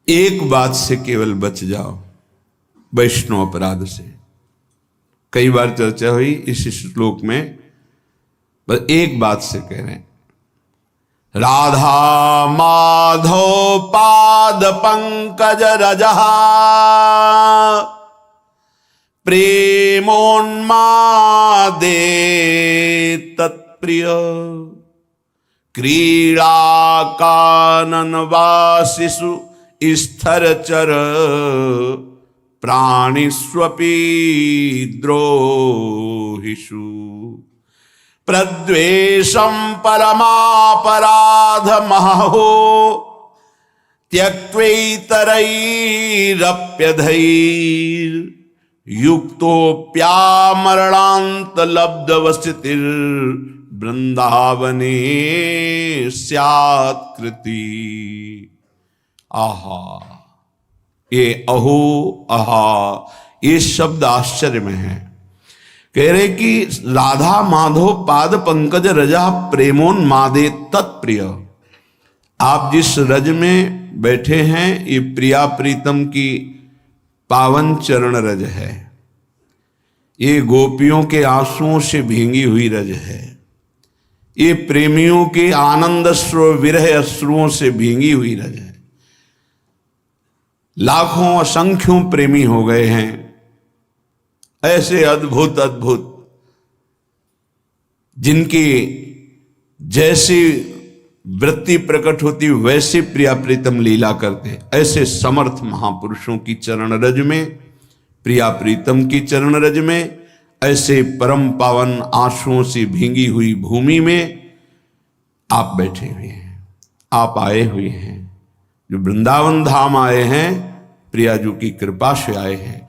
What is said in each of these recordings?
एक बात से केवल बच जाओ, वैष्णव अपराध से। कई बार चर्चा हुई इस श्लोक में, बस एक बात से कह रहे हैं, राधा माधव पाद पंकज रजहा प्रेमोन्मादे तत्प्रिय क्रीड़ा कानन वासिषु स्थरचर प्राणिष्वपि द्रोहिषु प्रद्वेषं परमापराध महो त्यक्त्वैतरैरप्यधैर् युक्तोऽप्यामरणान्त लब्धवस्थितिर् वृंदावने स्यात् कृति। आहा, ये अहो आहा, ये शब्द आश्चर्य में है। कह रहे कि राधा माधव पाद पंकज रजा प्रेमोन्मादे तत्प्रिय। आप जिस रज में बैठे हैं ये प्रिया प्रीतम की पावन चरण रज है, ये गोपियों के आंसुओं से भींगी हुई रज है, ये प्रेमियों के आनंद अश्रु विरह अश्रुओं से भींगी हुई रज है। लाखों असंख्यों प्रेमी हो गए हैं, ऐसे अद्भुत अद्भुत जिनकी जैसी वृत्ति प्रकट होती वैसे प्रिया प्रीतम लीला करते, ऐसे समर्थ महापुरुषों की चरण रज में, प्रिया प्रीतम की चरण रज में, ऐसे परम पावन आंसुओं से भींगी हुई भूमि में आप बैठे हुए हैं, आप आए हुए हैं। जो वृंदावन धाम आए हैं, प्रियाजू की कृपा से आए हैं।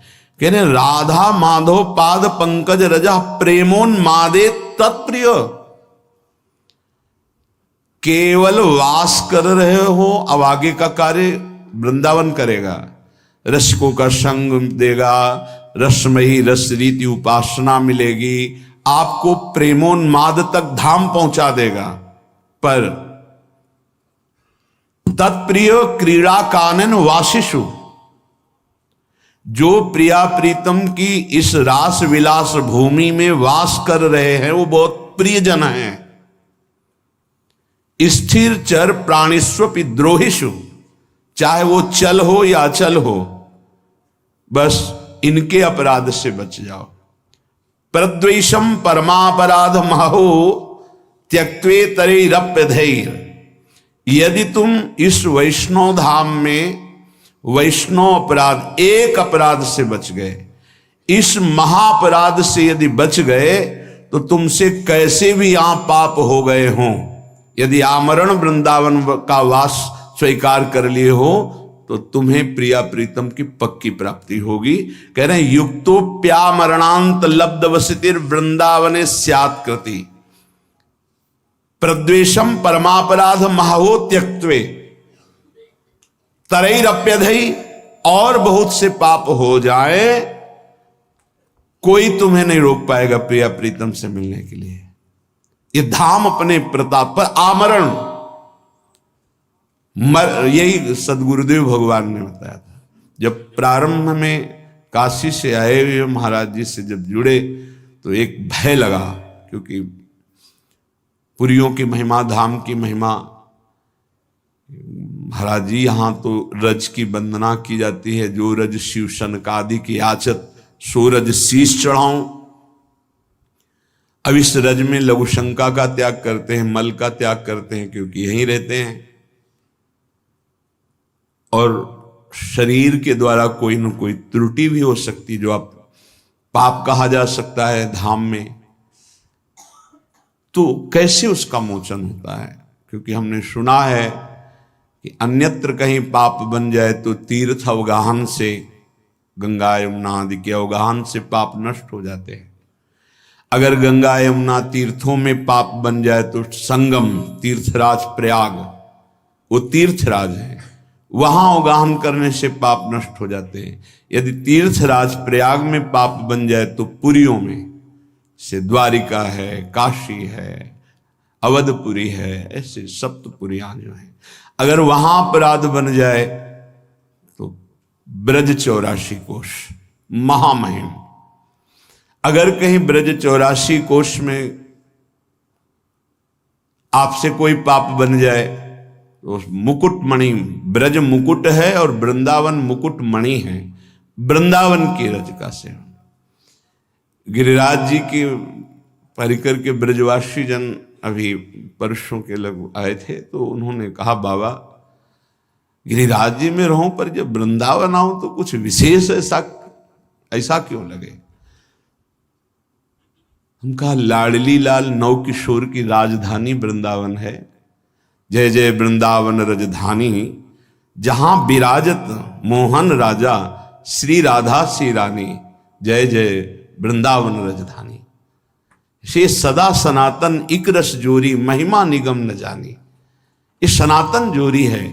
कहने राधा माधव पाद पंकज रजा प्रेमोन्मादे तत्प्रिय। केवल वास कर रहे हो, अब आगे का कार्य वृंदावन करेगा, रसिकों का संग देगा, रसमयी रस रीति उपासना मिलेगी, आपको प्रेमोन्माद तक धाम पहुंचा देगा। पर तत्प्रिय क्रीड़ा कानन वासिषु, जो प्रिया प्रीतम की इस रास विलास भूमि में वास कर रहे हैं वो बहुत प्रियजन हैं। स्थिर चर प्राणिस्वपि द्रोहिषु, चाहे वो चल हो या अचल हो, बस इनके अपराध से बच जाओ। प्रद्वेषम परमापराध महो त्यक्त्वेतरैरप्यधैर्। यदि तुम इस वैष्णव धाम में वैष्णव अपराध, एक अपराध से बच गए, इस महाअपराध से यदि बच गए, तो तुमसे कैसे भी यहां पाप हो गए हों, यदि आमरण वृंदावन का वास स्वीकार कर लिए हो, तो तुम्हें प्रिया प्रीतम की पक्की प्राप्ति होगी। कह रहे हैं युक्तोप्यामरणांत लब्धवसितिर् वृंदावने स्यात् कृति प्रद्वेषम परमापराध महो त्यक्त्वे तरैरप्यधै। और बहुत से पाप हो जाए, कोई तुम्हें नहीं रोक पाएगा प्रिया प्रीतम से मिलने के लिए। ये धाम अपने प्रताप पर आमरण, यही सदगुरुदेव भगवान ने बताया था। जब प्रारंभ में काशी से आए हुए महाराज जी से जब जुड़े तो एक भय लगा, क्योंकि पुरियों की महिमा, धाम की महिमा, महाराज जी यहाँ तो रज की वंदना की जाती है, जो रज शिव सनकादि की याचत सो रज शीश चढ़ाऊं। अब इस रज में लघु शंका का त्याग करते हैं, मल का त्याग करते हैं, क्योंकि यहीं रहते हैं। और शरीर के द्वारा कोई न कोई त्रुटि भी हो सकती, जो आप पाप कहा जा सकता है धाम में, तो कैसे उसका मोचन होता है? क्योंकि हमने सुना है कि अन्यत्र कहीं पाप बन जाए तो तीर्थ अवगाहन से, गंगा यमुना आदि के अवगाहन से पाप नष्ट हो जाते हैं। अगर गंगा यमुना तीर्थों में पाप बन जाए तो संगम तीर्थराज प्रयाग, वो तीर्थराज है, वहां अवगाहन करने से पाप नष्ट हो जाते हैं। यदि तीर्थराज प्रयाग में पाप बन जाए तो पुरियों में से द्वारिका है, काशी है, अवधपुरी है, ऐसे सप्तपुरियां जो है, अगर वहां अपराध बन जाए ब्रज 84 कोश महामहिम। अगर कहीं ब्रज 84 कोश में आपसे कोई पाप बन जाए तो मुकुटमणि, ब्रज मुकुट है और वृंदावन मुकुटमणि है, वृंदावन की रज का सेवन। गिरिराज जी की परिकर के ब्रजवासी जन अभी परसों के लग आए थे, तो उन्होंने कहा बाबा गिरिराज जी में रहूं पर जब वृंदावन आऊं तो कुछ विशेष ऐसा क्यों लगे। हम कहा लाडली लाल नौ किशोर की राजधानी वृंदावन है, जय जय वृंदावन रजधानी, जहां विराजत मोहन राजा श्री राधा श्री रानी, जय जय वृंदावन रजधानी। से सदा सनातन इक रस जोरी, महिमा निगम न जानी। ये सनातन जोरी है,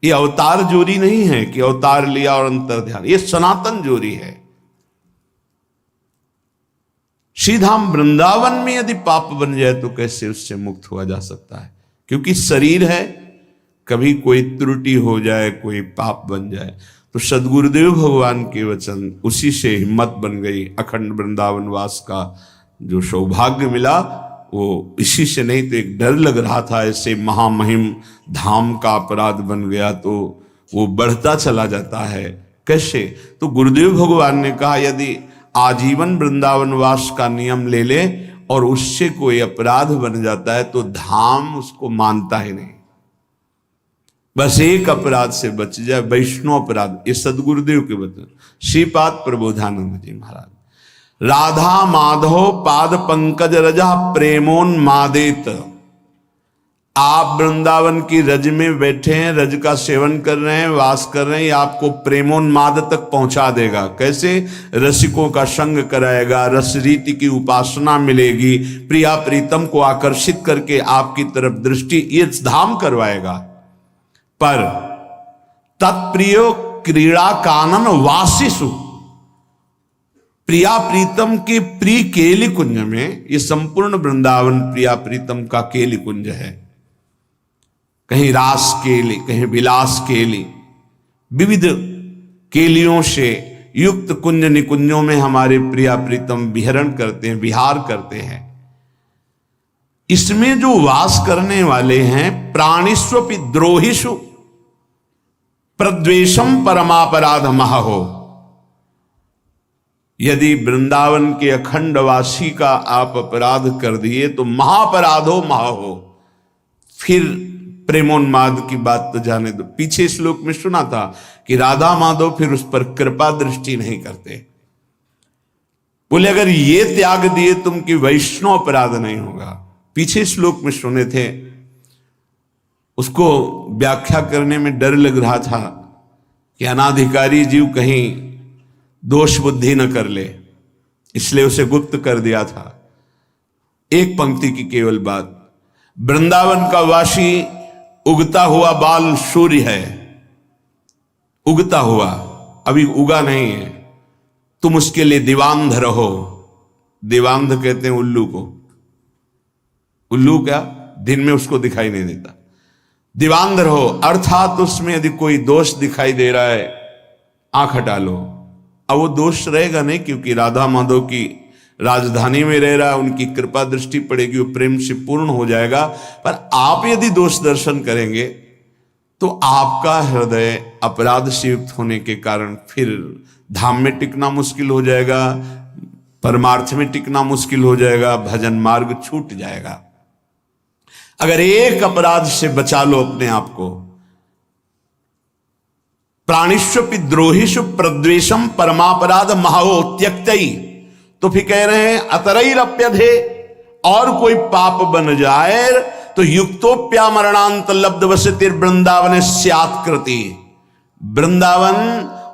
ये अवतार जोरी नहीं है कि अवतार लिया और अंतर ध्यान, ये सनातन जोरी है। श्रीधाम वृंदावन में यदि पाप बन जाए तो कैसे उससे मुक्त हुआ जा सकता है, क्योंकि शरीर है, कभी कोई त्रुटि हो जाए, कोई पाप बन जाए। तो सदगुरुदेव भगवान के वचन, उसी से हिम्मत बन गई। अखंड वृंदावन वास का जो सौभाग्य मिला वो इसी से, नहीं तो एक डर लग रहा था ऐसे महामहिम धाम का अपराध बन गया तो वो बढ़ता चला जाता है कैसे। तो गुरुदेव भगवान ने कहा यदि आजीवन वृंदावन वास का नियम ले ले और उससे कोई अपराध बन जाता है तो धाम उसको मानता ही नहीं। बस एक अपराध से बच जाए, वैष्णव अपराध। ये सदगुरुदेव के वचन, श्रीपाद प्रबोधानंद जी महाराज। राधा माधव पाद पंकज रजा प्रेमोन्मादेत। आप वृंदावन की रज में बैठे हैं, रज का सेवन कर रहे हैं, वास कर रहे हैं, ये आपको प्रेमोन्माद तक पहुंचा देगा। कैसे? रसिकों का संग कराएगा, रस रीति की उपासना मिलेगी, प्रिया प्रीतम को आकर्षित करके आपकी तरफ दृष्टि ये धाम करवाएगा। पर तत्प्रियो क्रीड़ा कानन वासिसु, प्रिया प्रीतम के प्रिय केली कुंज में, ये संपूर्ण वृंदावन प्रिया प्रीतम का केली कुंज है। कहीं रास केली, कहीं विलास केली, विविध केलियों से युक्त कुंज निकुंजों में हमारे प्रिया प्रीतम विहरण करते हैं, विहार करते हैं। इसमें जो वास करने वाले हैं, प्राणिस्वपि द्रोहिषु प्रद्वेषम परमापराध महो। यदि वृंदावन के अखंड वासी का आप अपराध कर दिए तो महापराधो महो। फिर प्रेमोन्माद की बात तो जाने दो। पीछे श्लोक में सुना था कि राधा माधव फिर उस पर कृपा दृष्टि नहीं करते। बोले अगर ये त्याग दिए तुम कि वैष्णव अपराध नहीं होगा। पीछे श्लोक में सुने थे, उसको व्याख्या करने में डर लग रहा था कि अनाधिकारी जीव कहीं दोष बुद्धि न कर ले, इसलिए उसे गुप्त कर दिया था। एक पंक्ति की केवल बात, वृंदावन का वासी उगता हुआ बाल सूर्य है, उगता हुआ, अभी उगा नहीं है। तुम उसके लिए दिवांध रहो। दिवांध कहते हैं उल्लू को। उल्लू क्या? दिन में उसको दिखाई नहीं देता। दिवांध रहो अर्थात उसमें यदि कोई दोष दिखाई दे रहा है, आंख हटा लो। अब वो दोष रहेगा नहीं, क्योंकि राधा माधव की राजधानी में रह रहा है, उनकी कृपा दृष्टि पड़ेगी, वो प्रेम से पूर्ण हो जाएगा। पर आप यदि दोष दर्शन करेंगे तो आपका हृदय अपराध से युक्त होने के कारण फिर धाम में टिकना मुश्किल हो जाएगा, परमार्थ में टिकना मुश्किल हो जाएगा, भजन मार्ग छूट जाएगा। अगर एक अपराध से बचा लो अपने आप को, प्राणिष्वपि द्रोहिषु प्रद्वेषम परमापराध महो त्यक्तई, तो फिर कह रहे हैं अतरैरप्यधे, और कोई पाप बन जाए तो युक्तोप्या मरणांत लब्ध वसतिर वृंदावन स्यात्कृति। वृंदावन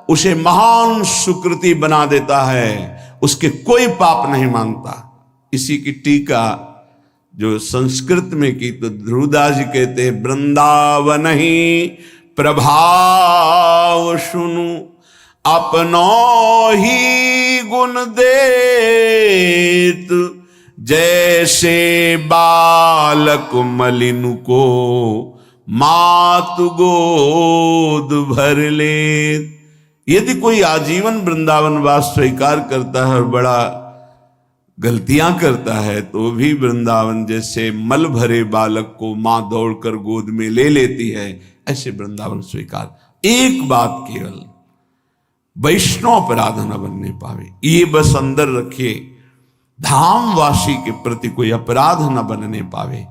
उसे महान सुकृति बना देता है, उसके कोई पाप नहीं मानता। इसी की टीका जो संस्कृत में की तो ध्रुवदास जी कहते हैं, वृंदावन ही प्रभाव सुनु अपनो ही गुण देत, जैसे बालक मलिन को मातु गोद भर ले। यदि कोई आजीवन वृंदावन वास स्वीकार करता है और बड़ा गलतियां करता है तो भी वृंदावन जैसे मल भरे बालक को मां दौड़कर गोद में ले लेती है, ऐसे वृंदावन स्वीकार। एक बात केवल, वैष्णव अपराध न बनने पावे, ये बस अंदर रखिए, धामवासी के प्रति कोई अपराध न बनने पावे।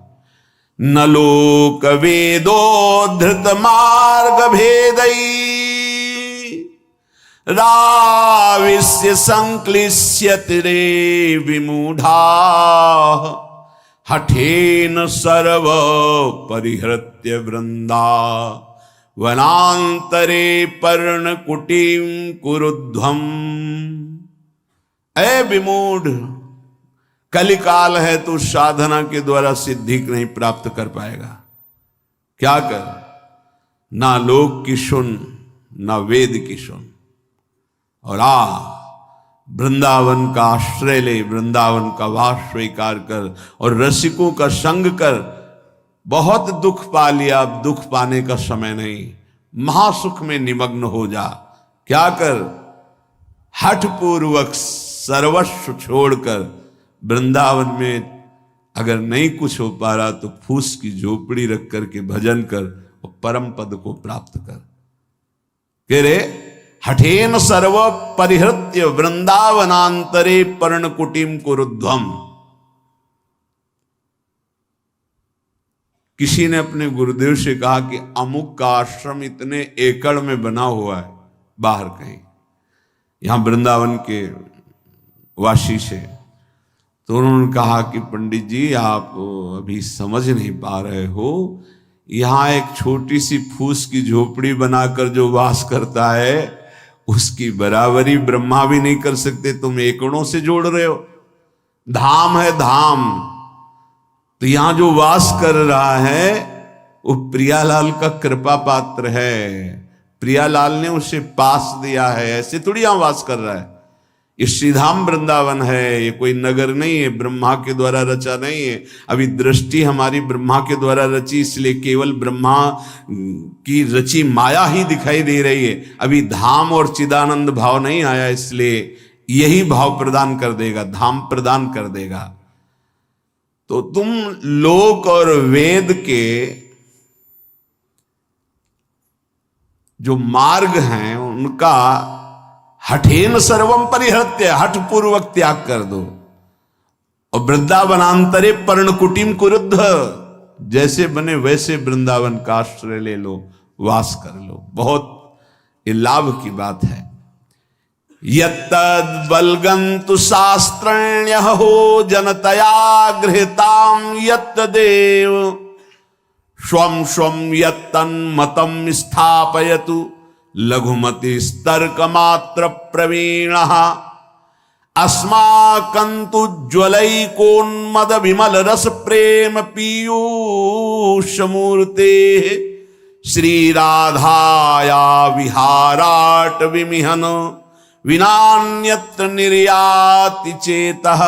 न लोक वेदो धृत मार्ग भेदई राविस्य संक्लिश्यति रे विमूढ़ा हठेन सर्व परिहृत्य वृंदा वनांतरे पर्णकुटीं कुरुध्वम्। ऐ विमूढ़, कलिकाल है तो साधना के द्वारा सिद्धि नहीं प्राप्त कर पाएगा। क्या कर, ना लोक की सुन ना वेद की सुन, और वृंदावन का आश्रय ले, वृंदावन का वास स्वीकार कर और रसिकों का संग कर। बहुत दुख पा लिया, अब दुख पाने का समय नहीं, महासुख में निमग्न हो जा। क्या कर, हठ पूर्वक सर्वस्व छोड़कर वृंदावन में अगर नहीं कुछ हो पा रहा तो फूस की झोपड़ी रख करके भजन कर और परम पद को प्राप्त कर। कह रे हठेन सर्व परिहृत्य वृंदावनांतरे पर्णकुटीम कुरुध्वम्। किसी ने अपने गुरुदेव से कहा कि अमुक का आश्रम इतने एकड़ में बना हुआ है बाहर कहीं, यहां वृंदावन के वासी से। तो उन्होंने कहा कि पंडित जी आप अभी समझ नहीं पा रहे हो, यहां एक छोटी सी फूस की झोपड़ी बनाकर जो वास करता है उसकी बराबरी ब्रह्मा भी नहीं कर सकते, तुम एकड़ों से जोड़ रहे हो। धाम है धाम, तो यहां जो वास कर रहा है वो प्रियालाल का कृपा पात्र है, प्रियालाल ने उसे पास दिया है, ऐसे थोड़ी यहां वास कर रहा है। ये श्रीधाम वृंदावन है, ये कोई नगर नहीं है, ब्रह्मा के द्वारा रचा नहीं है। अभी दृष्टि हमारी ब्रह्मा के द्वारा रची, इसलिए केवल ब्रह्मा की रची माया ही दिखाई दे रही है। अभी धाम और चिदानंद भाव नहीं आया, इसलिए यही भाव प्रदान कर देगा, धाम प्रदान कर देगा। तो तुम लोक और वेद के जो मार्ग हैं उनका हठेन सर्वम परिहृत्य, हठ पूर्वक त्याग कर दो। और वृंदावनांतरे पर्णकुटीम कुरुद्ध, जैसे बने वैसे वृंदावन का आश्रय ले लो, वास कर लो। बहुत ये लाभ की बात है। यत्तद् बलगन्तु शास्त्रण्यः हो जनतया गृहीतां यत्तदेव स्वं स्वं यत्तन्मतं स्थापयतु लघुमति स्तर्क मात्र प्रवीणः अस्माकन्तु ज्वलैकोन्मद विमल रस प्रेम पीयूष मूर्ते श्री राधाया विहाराट विमिहन विनान्यत्र निर्याति चेतः।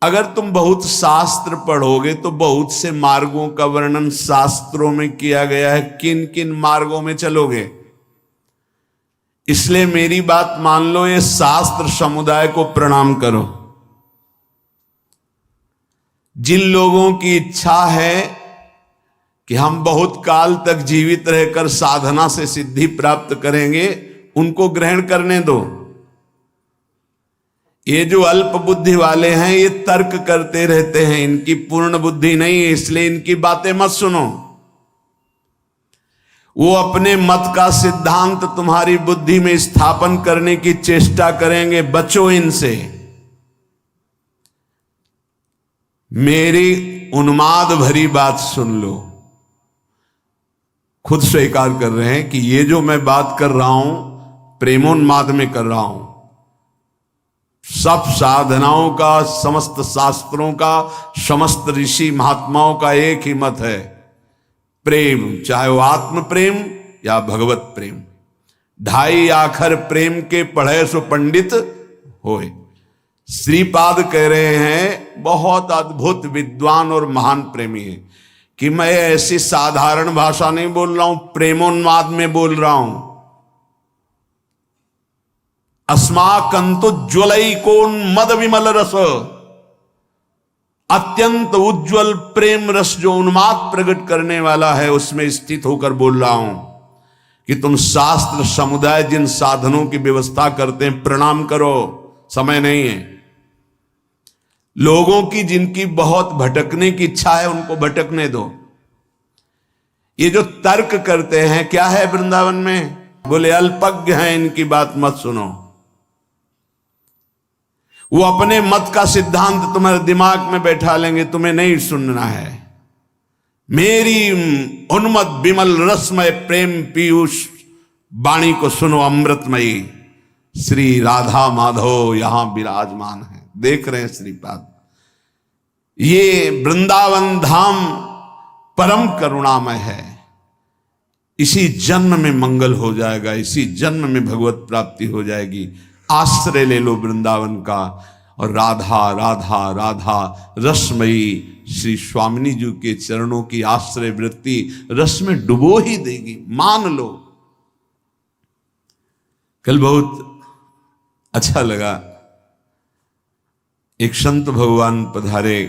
अगर तुम बहुत शास्त्र पढ़ोगे तो बहुत से मार्गों का वर्णन शास्त्रों में किया गया है, किन किन मार्गों में चलोगे। इसलिए मेरी बात मान लो, ये शास्त्र समुदाय को प्रणाम करो। जिन लोगों की इच्छा है कि हम बहुत काल तक जीवित रहकर साधना से सिद्धि प्राप्त करेंगे, उनको ग्रहण करने दो। ये जो अल्प बुद्धि वाले हैं ये तर्क करते रहते हैं, इनकी पूर्ण बुद्धि नहीं है, इसलिए इनकी बातें मत सुनो। वो अपने मत का सिद्धांत तुम्हारी बुद्धि में स्थापन करने की चेष्टा करेंगे, बचो इनसे। मेरी उन्माद भरी बात सुन लो। खुद स्वीकार कर रहे हैं कि ये जो मैं बात कर रहा हूं प्रेमोन्माद में कर रहा हूं। सब साधनाओं का, समस्त शास्त्रों का, समस्त ऋषि महात्माओं का एक ही मत है, प्रेम, चाहे वो आत्म प्रेम या भगवत प्रेम। ढाई आखर प्रेम के पढ़े सो पंडित होए। श्रीपाद कह रहे हैं, बहुत अद्भुत विद्वान और महान प्रेमी है, कि मैं ऐसी साधारण भाषा नहीं बोल रहा हूं, प्रेमोन्माद में बोल रहा हूं। अस्माकंतु ज्वलैकोन्मद विमल रस, अत्यंत उज्जवल प्रेम रस जो उन्माद प्रकट करने वाला है, उसमें स्थित होकर बोल रहा हूं कि तुम शास्त्र समुदाय जिन साधनों की व्यवस्था करते हैं, प्रणाम करो, समय नहीं है। लोगों की जिनकी बहुत भटकने की इच्छा है, उनको भटकने दो। ये जो तर्क करते हैं, क्या है वृंदावन में? बोले अल्पज्ञ हैं, इनकी बात मत सुनो। वो अपने मत का सिद्धांत तुम्हारे दिमाग में बैठा लेंगे, तुम्हें नहीं सुनना है। मेरी उन्मद विमल रसमय प्रेम पीयूष वाणी को सुनो, अमृतमयी श्री राधा माधव यहां विराजमान है। देख रहे हैं श्रीपाद, ये वृंदावन धाम परम करुणामय है। इसी जन्म में मंगल हो जाएगा, इसी जन्म में भगवत प्राप्ति हो जाएगी। आश्रय ले लो वृंदावन का, और राधा राधा राधा रसमयी श्री स्वामिनी जी के चरणों की आश्रय वृत्ति रस में डुबो ही देगी, मान लो। कल बहुत अच्छा लगा, एक संत भगवान पधारे,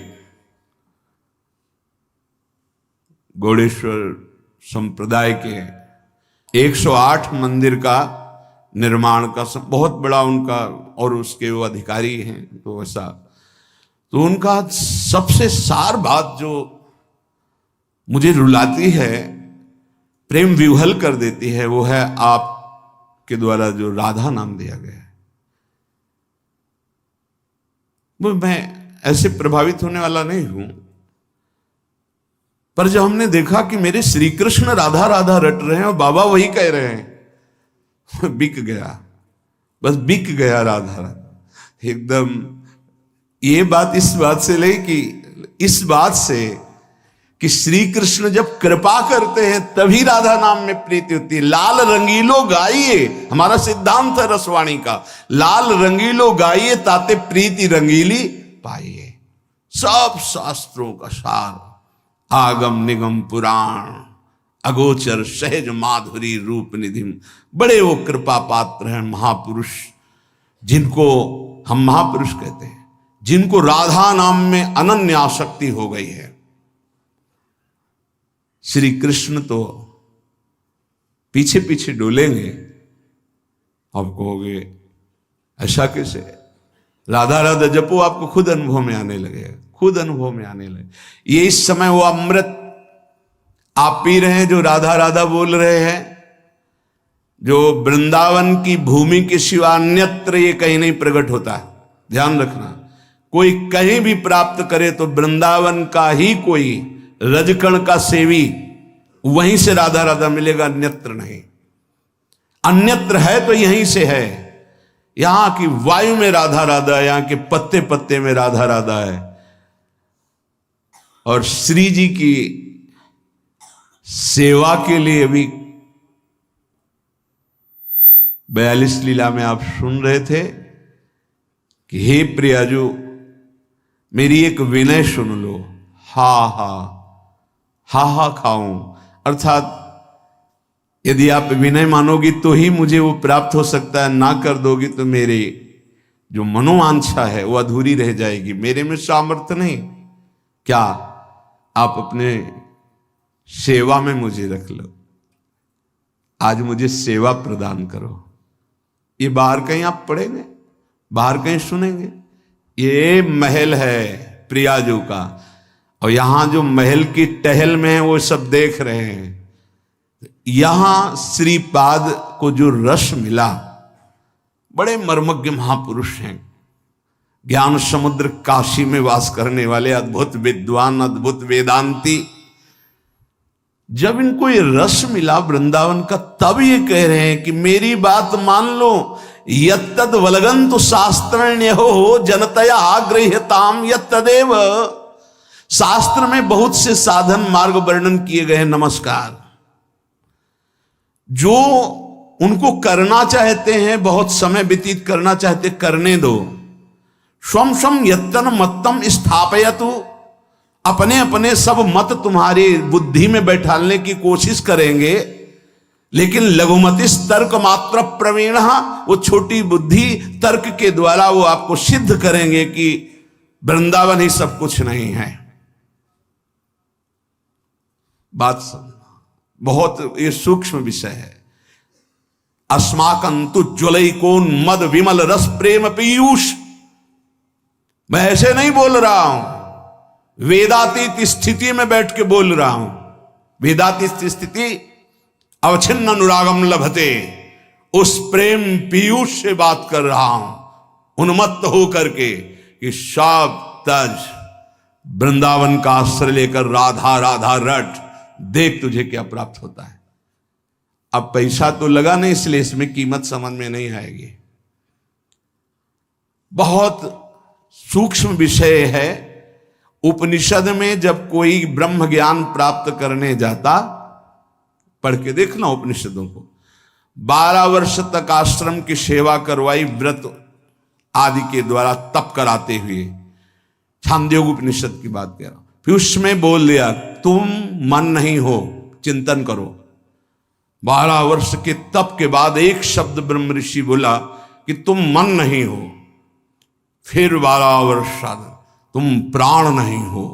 गौड़ेश्वर संप्रदाय के 108 मंदिर का निर्माण का बहुत बड़ा उनका, और उसके वो अधिकारी हैं, तो ऐसा, तो उनका सबसे सार बात जो मुझे रुलाती है, प्रेम विह्वल कर देती है, वो है आपके द्वारा जो राधा नाम दिया गया है। वो मैं ऐसे प्रभावित होने वाला नहीं हूं, पर जब हमने देखा कि मेरे श्री कृष्ण राधा राधा रट रहे हैं और बाबा वही कह रहे हैं, बिक गया, बस बिक गया राधा राधा एकदम। ये बात इस बात से ले कि इस बात से कि श्री कृष्ण जब कृपा करते हैं तभी राधा नाम में प्रीति होती है। लाल रंगीलो गाइए, हमारा सिद्धांत है रसवाणी का, लाल रंगीलो गाइए ताते प्रीति रंगीली पाइए। सब शास्त्रों का सार, आगम निगम पुराण अगोचर सहज माधुरी रूप निधि, बड़े वो कृपा पात्र हैं महापुरुष, जिनको हम महापुरुष कहते हैं, जिनको राधा नाम में अनन्य आसक्ति हो गई है। श्री कृष्ण तो पीछे पीछे डोलेंगे, आप कहोगे ऐसा कैसे? राधा राधा जपो, आपको खुद अनुभव में आने लगेगा, खुद अनुभव में आने लगे। ये इस समय वो अमृत आप पी रहे हैं जो राधा राधा बोल रहे हैं, जो वृंदावन की भूमि के सिवा अन्यत्र ये कहीं नहीं प्रकट होता है। ध्यान रखना, कोई कहीं भी प्राप्त करे तो वृंदावन का ही कोई रजकण का सेवी, वहीं से राधा राधा मिलेगा, अन्यत्र नहीं। अन्यत्र है तो यहीं से है। यहां की वायु में राधा राधा है, यहां के पत्ते पत्ते में राधा राधा है। और श्री जी की सेवा के लिए अभी 42 लीला में आप सुन रहे थे कि हे प्रियाजू मेरी एक विनय सुन लो, हा हा हा हा खाऊं, अर्थात यदि आप विनय मानोगी तो ही मुझे वो प्राप्त हो सकता है, ना कर दोगी तो मेरे जो मनोवांछा है वो अधूरी रह जाएगी, मेरे में सामर्थ्य नहीं। क्या आप अपने सेवा में मुझे रख लो, आज मुझे सेवा प्रदान करो। ये बाहर कहीं आप पढ़ेंगे, बाहर कहीं सुनेंगे? ये महल है प्रियाजू का, और यहां जो महल की टहल में है वो सब देख रहे हैं। यहां श्रीपाद को जो रस मिला, बड़े मर्मज्ञ महापुरुष हैं, ज्ञान समुद्र काशी में वास करने वाले अद्भुत विद्वान, अद्भुत वेदांती, जब इनको ये रस मिला वृंदावन का, तब ये कह रहे हैं कि मेरी बात मान लो, यत्तद वलगंतु शास्त्रण्यो जनतया गृह्यताम यत्तदेव। शास्त्र में बहुत से साधन मार्ग वर्णन किए गए हैं, नमस्कार, जो उनको करना चाहते हैं, बहुत समय व्यतीत करना चाहते, करने दो। स्वम स्वम यत्तन मत्तम स्थापयतु, अपने अपने सब मत तुम्हारी बुद्धि में बैठालने की कोशिश करेंगे, लेकिन लघुमति तर्क मात्र प्रवीण, वो छोटी बुद्धि तर्क के द्वारा वो आपको सिद्ध करेंगे कि वृंदावन ही सब कुछ नहीं है। बात समझना, बहुत ये सूक्ष्म विषय है। अस्माकंतु ज्वलैकोन मद विमल रस प्रेम पीयूष। मैं ऐसे नहीं बोल रहा हूं, वेदातीत स्थिति में बैठ के बोल रहा हूं। वेदातीत स्थिति अवच्छिन्न अनुरागम लभते, उस प्रेम पीयूष से बात कर रहा हूं, उन्मत्त होकर के कि सब तज वृंदावन का आश्रय लेकर राधा राधा रट, देख तुझे क्या प्राप्त होता है। अब पैसा तो लगा नहीं, इसलिए इसमें कीमत समझ में नहीं आएगी। बहुत सूक्ष्म विषय है। उपनिषद में जब कोई ब्रह्म ज्ञान प्राप्त करने जाता, पढ़ के देखना उपनिषदों को, 12 वर्ष तक आश्रम की सेवा करवाई, व्रत आदि के द्वारा तप कराते हुए। छांदोग्य उपनिषद की बात कह रहा हूं। फिर उसमें बोल दिया तुम मन नहीं हो, चिंतन करो। 12 वर्ष के तप के बाद एक शब्द ब्रह्म ऋषि बोला कि तुम मन नहीं हो। फिर 12 वर्ष तुम प्राण नहीं हो।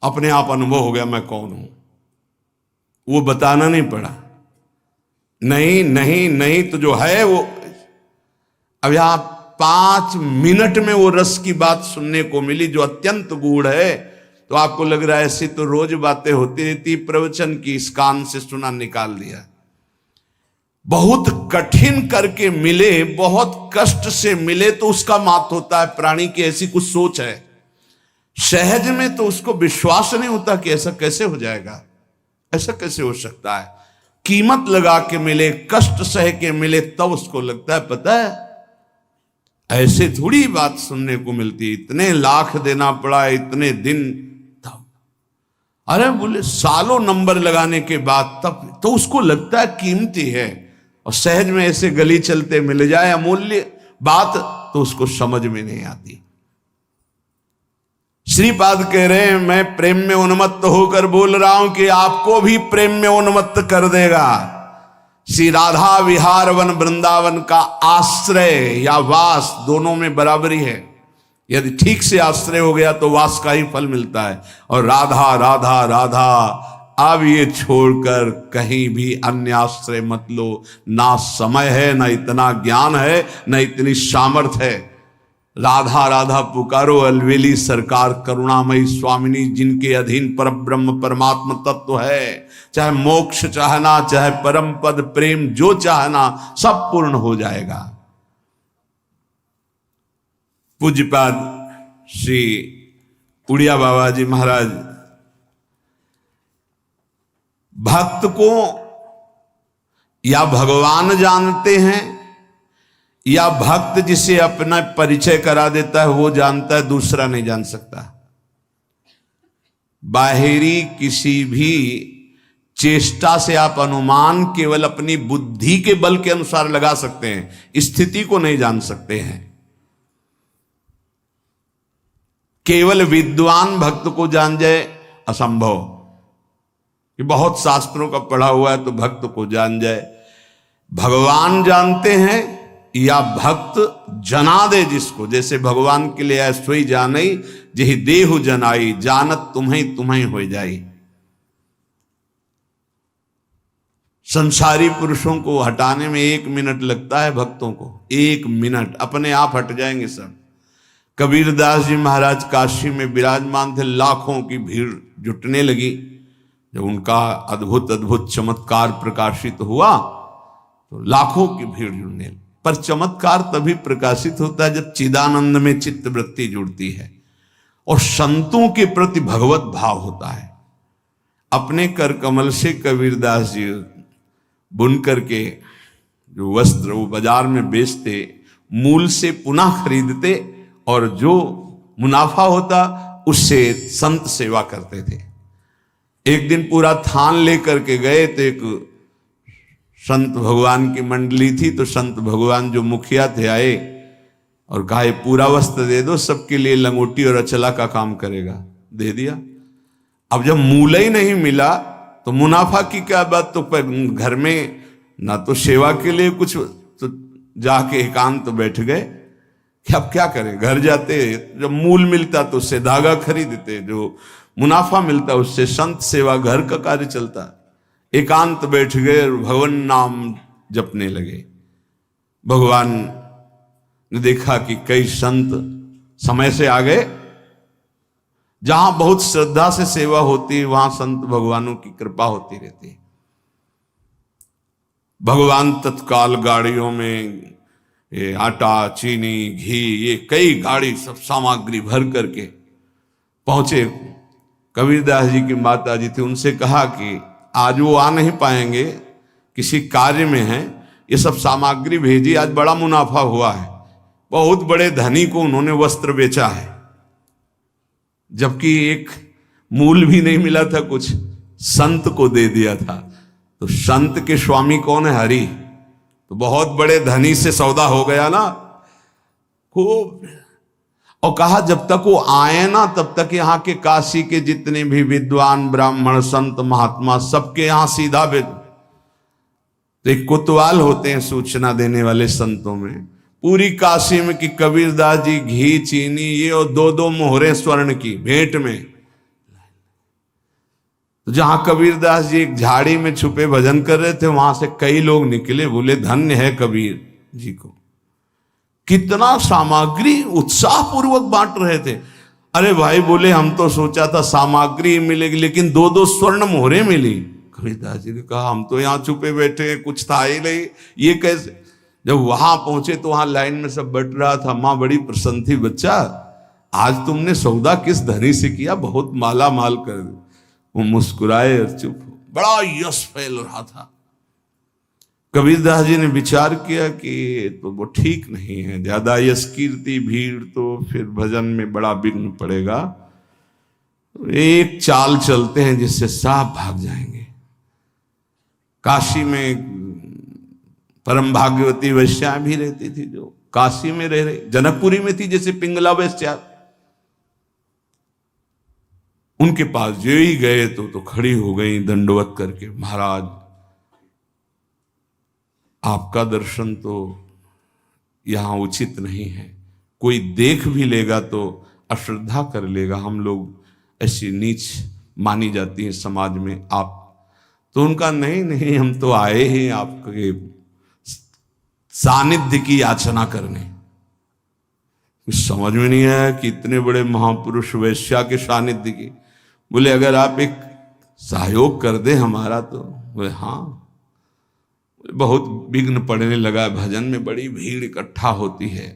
अपने आप अनुभव हो गया मैं कौन हूं, वो बताना नहीं पड़ा। नहीं नहीं नहीं तो जो है वो। अब यहां 5 मिनट में वो रस की बात सुनने को मिली जो अत्यंत गूढ़ है। तो आपको लग रहा है ऐसी तो रोज बातें होती रहती, प्रवचन की इस कान से सुना निकाल दिया। बहुत कठिन करके मिले, बहुत कष्ट से मिले तो उसका मात होता है। प्राणी की ऐसी कुछ सोच है, सहज में तो उसको विश्वास नहीं होता कि ऐसा कैसे हो जाएगा, ऐसा कैसे हो सकता है। कीमत लगा के मिले, कष्ट सह के मिले, तब उसको लगता है पता है ऐसे थोड़ी बात सुनने को मिलती, इतने लाख देना पड़ा, इतने दिन, तब अरे बोले सालों नंबर लगाने के बाद तब तो उसको लगता है कीमती है। और सहज में ऐसे गली चलते मिल जाए अमूल्य बात तो उसको समझ में नहीं आती। श्रीपाद कह रहे हैं मैं प्रेम में उन्मत्त होकर बोल रहा हूं कि आपको भी प्रेम में उन्मत्त कर देगा। श्री राधा विहार वन वृंदावन का आश्रय या वास दोनों में बराबरी है। यदि ठीक से आश्रय हो गया तो वास का ही फल मिलता है। और राधा राधा राधा, अब ये छोड़कर कहीं भी अन्य आश्रय मत लो। ना समय है, ना इतना ज्ञान है, ना इतनी सामर्थ्य है। राधा राधा पुकारो, अलवेली सरकार करुणामयी स्वामिनी, जिनके अधीन पर ब्रह्म परमात्मा तत्व है। चाहे मोक्ष चाहना, चाहे परम पद प्रेम जो चाहना, सब पूर्ण हो जाएगा। पूज्यपाद श्री उड़िया बाबा जी महाराज भक्त को या भगवान जानते हैं या भक्त जिसे अपना परिचय करा देता है वो जानता है, दूसरा नहीं जान सकता। बाहरी किसी भी चेष्टा से आप अनुमान केवल अपनी बुद्धि के बल के अनुसार लगा सकते हैं, स्थिति को नहीं जान सकते हैं। केवल विद्वान भक्त को जान जाए असंभव, कि बहुत शास्त्रों का पढ़ा हुआ है तो भक्त को जान जाए। भगवान जानते हैं या भक्त जना दे जिसको, जैसे भगवान के लिए सोई जानई जही देहु जनाई, जानत तुम्हें तुम्हें हो जाई। संसारी पुरुषों को हटाने में 1 मिनट लगता है, भक्तों को 1 मिनट, अपने आप हट जाएंगे सब। कबीरदास जी महाराज काशी में विराजमान थे, लाखों की भीड़ जुटने लगी। जब उनका अद्भुत अद्भुत चमत्कार प्रकाशित हुआ तो लाखों की भीड़ जुड़ने लगी। पर चमत्कार तभी प्रकाशित होता है जब चिदानंद में चित्त वृत्ति जुड़ती है और संतों के प्रति भगवत भाव होता है। अपने कर कमल से कबीरदास जी बुन करके जो वस्त्र वो बाजार में बेचते, मूल से पुनः खरीदते और जो मुनाफा होता उससे संत सेवा करते थे। एक दिन पूरा थान लेकर के गए तो एक संत भगवान की मंडली थी, तो संत भगवान जो मुखिया थे आए और कहा ये पूरा वस्त्र दे दो, सबके लिए लंगोटी और अचला का काम करेगा। दे दिया। अब जब मूल ही नहीं मिला तो मुनाफा की क्या बात। तो घर में ना तो सेवा के लिए कुछ, तो जाके एकांत बैठ गए कि अब क्या करें। घर जाते जब मूल मिलता तो उससे धागा खरीदते, जो मुनाफा मिलता उससे संत सेवा घर का कार्य चलता। एकांत बैठ गए और भगवान नाम जपने लगे। भगवान ने देखा कि कई संत समय से आ गए। जहां बहुत श्रद्धा से सेवा होती है वहां संत भगवानों की कृपा होती रहती है। भगवान तत्काल गाड़ियों में ये आटा, चीनी, घी, ये कई गाड़ी सब सामग्री भर करके पहुंचे। कबीरदास जी की माता जी थी, उनसे कहा कि आज वो आ नहीं पाएंगे, किसी कार्य में हैं, ये सब सामग्री भेजी, आज बड़ा मुनाफा हुआ है। बहुत बड़े धनी को उन्होंने वस्त्र बेचा है, जबकि एक मूल भी नहीं मिला था, कुछ संत को दे दिया था। तो संत के स्वामी कौन है? हरि। तो बहुत बड़े धनी से सौदा हो गया ना खूब। और कहा जब तक वो आए ना तब तक यहाँ के काशी के जितने भी विद्वान ब्राह्मण संत महात्मा सबके यहाँ सीधा भेज। तो एक कोतवाल होते हैं सूचना देने वाले संतों में, पूरी काशी में कि कबीरदास जी घी, चीनी, ये और 2-2 मोहरें स्वर्ण की भेंट में। तो जहां कबीरदास जी एक झाड़ी में छुपे भजन कर रहे थे, वहां से कई लोग निकले, बोले धन्य है कबीर जी को। कितना सामग्री उत्साह पूर्वक बांट रहे थे। अरे भाई बोले हम तो सोचा था सामग्री मिलेगी, लेकिन 2-2 स्वर्ण मोहरें मिली। कबीरदास जी ने कहा हम तो यहाँ छुपे बैठे हैं, कुछ था ही नहीं, ये कैसे। जब वहां पहुंचे तो वहां लाइन में सब बट रहा था। माँ बड़ी प्रसन्न थी, बच्चा आज तुमने सौदा किस धनी से किया, बहुत माला माल कर दे। वो मुस्कुराए और चुप हो। बड़ा यश फैल रहा था। कबीरदास जी ने विचार किया कि तो वो ठीक नहीं है, ज्यादा यश कीर्ति भीड़ तो फिर भजन में बड़ा विघ्न पड़ेगा। एक चाल चलते हैं जिससे साफ भाग जाएंगे। काशी में परम भाग्यवती वैश्या भी रहती थी, जो काशी में रह रही, जनकपुरी में थी जैसे पिंगला वैश्या। उनके पास जो ही गए तो खड़ी हो गई दंडवत करके, महाराज आपका दर्शन तो यहां उचित नहीं है, कोई देख भी लेगा तो अश्रद्धा कर लेगा, हम लोग ऐसी नीच मानी जाती है समाज में आप। तो उनका नहीं नहीं, हम तो आए हैं आपके सानिध्य की याचना करने। कुछ समझ में नहीं आया कि इतने बड़े महापुरुष वैश्या के सानिध्य की। बोले अगर आप एक सहयोग कर दे हमारा तो। बोले हाँ। बहुत विघ्न पड़ने लगा, भजन में बड़ी भीड़ इकट्ठा होती है,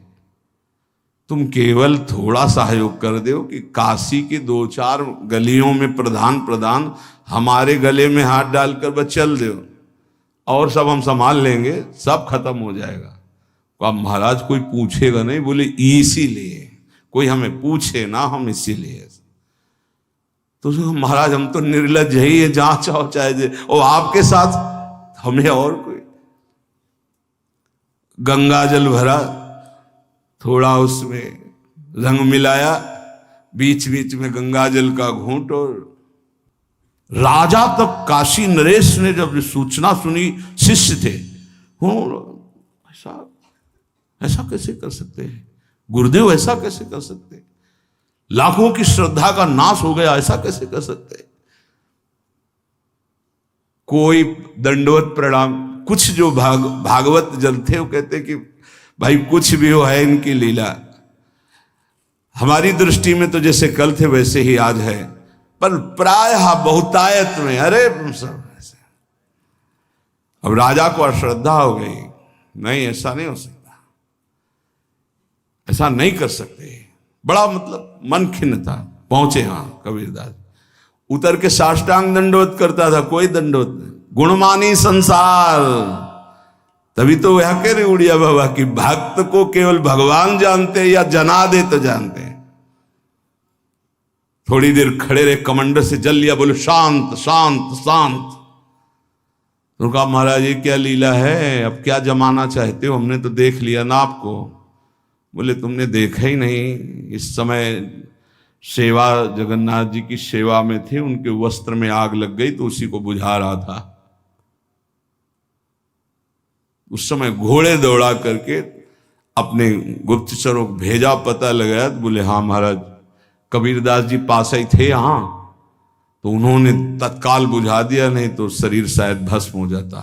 तुम केवल थोड़ा सहयोग कर दो कि काशी की 2-4 गलियों में प्रधान हमारे गले में हाथ डालकर बस चल दो, और सब हम संभाल लेंगे, सब खत्म हो जाएगा। अब महाराज कोई पूछेगा नहीं। बोले इसीलिए कोई हमें पूछे ना, हम इसीलिए। तो महाराज हम तो निर्लज ही है, जहां चाहो चाहे और आपके साथ हमें और कोई। गंगा जल भरा, थोड़ा उसमें रंग मिलाया, बीच बीच में गंगा जल का घूंट। और राजा तक काशी नरेश ने जब सूचना सुनी, शिष्य थे, ऐसा कैसे कर सकते हैं गुरुदेव, ऐसा कैसे कर सकते हैं, लाखों की श्रद्धा का नाश हो गया, ऐसा कैसे कर सकते हैं। कोई दंडवत प्रणाम। कुछ जो भागवत जन थे वो कहते कि भाई कुछ भी हो है इनकी लीला, हमारी दृष्टि में तो जैसे कल थे वैसे ही आज है, पर प्रायः बहुतायत में अरे सब ऐसे। अब राजा को अश्रद्धा हो गई, नहीं ऐसा नहीं हो सकता, ऐसा नहीं कर सकते। बड़ा मतलब मन खिन्न था। पहुंचे वहां कबीरदास, उतर के साष्टांग दंडवत करता था, कोई दंडवत नहीं। गुणमानी संसार, तभी तो वह कह रहे उड़िया बाबा की भक्त को केवल भगवान जानते या जना दे तो जानते हैं। थोड़ी देर खड़े रहे, कमंडर से जल लिया, बोले शांत शांत शांत। तो कहा महाराज ये क्या लीला है, अब क्या जमाना चाहते हो, हमने तो देख लिया ना आपको, बोले तुमने देखा ही नहीं, इस समय सेवा, जगन्नाथ जी की सेवा में थे, उनके वस्त्र में आग लग गई तो उसी को बुझा रहा था। उस समय घोड़े दौड़ा करके अपने गुप्तचरों को भेजा, पता लगाया तो बोले हाँ महाराज, कबीरदास जी पास ही थे यहाँ, तो उन्होंने तत्काल बुझा दिया, नहीं तो शरीर शायद भस्म हो जाता।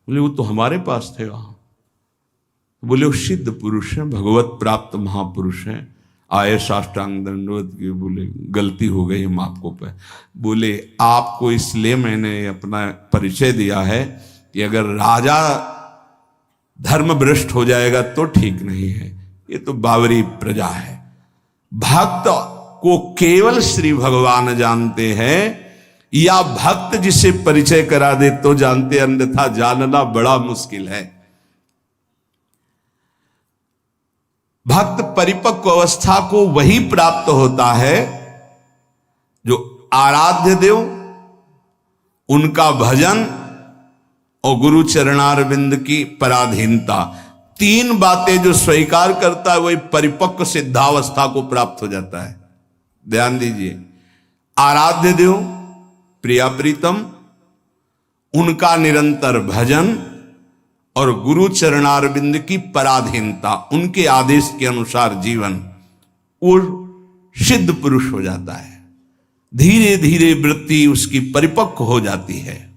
बोले वो तो हमारे पास थे वहां। बोले वो सिद्ध पुरुष हैं, भगवत प्राप्त महापुरुष हैं, आए साष्टांग दंडवत की। बोले गलती हो गई, हम आपको पे। बोले आपको इसलिए मैंने अपना परिचय दिया है कि अगर राजा धर्म भ्रष्ट हो जाएगा तो ठीक नहीं है, ये तो बावरी प्रजा है। भक्त को केवल श्री भगवान जानते हैं, या भक्त जिसे परिचय करा दे तो जानते, अन्यथा जानना बड़ा मुश्किल है। भक्त परिपक्व अवस्था को वही प्राप्त होता है जो आराध्य देव, उनका भजन और गुरु चरणारविंद की पराधीनता, तीन बातें जो स्वीकार करता है वही परिपक्व सिद्धावस्था को प्राप्त हो जाता है। ध्यान दीजिए, आराध्य देव, प्रिया प्रीतम, उनका निरंतर भजन और गुरु चरणारविंद की पराधीनता, उनके आदेश के अनुसार जीवन, वो सिद्ध पुरुष हो जाता है। धीरे धीरे वृत्ति उसकी परिपक्व हो जाती है।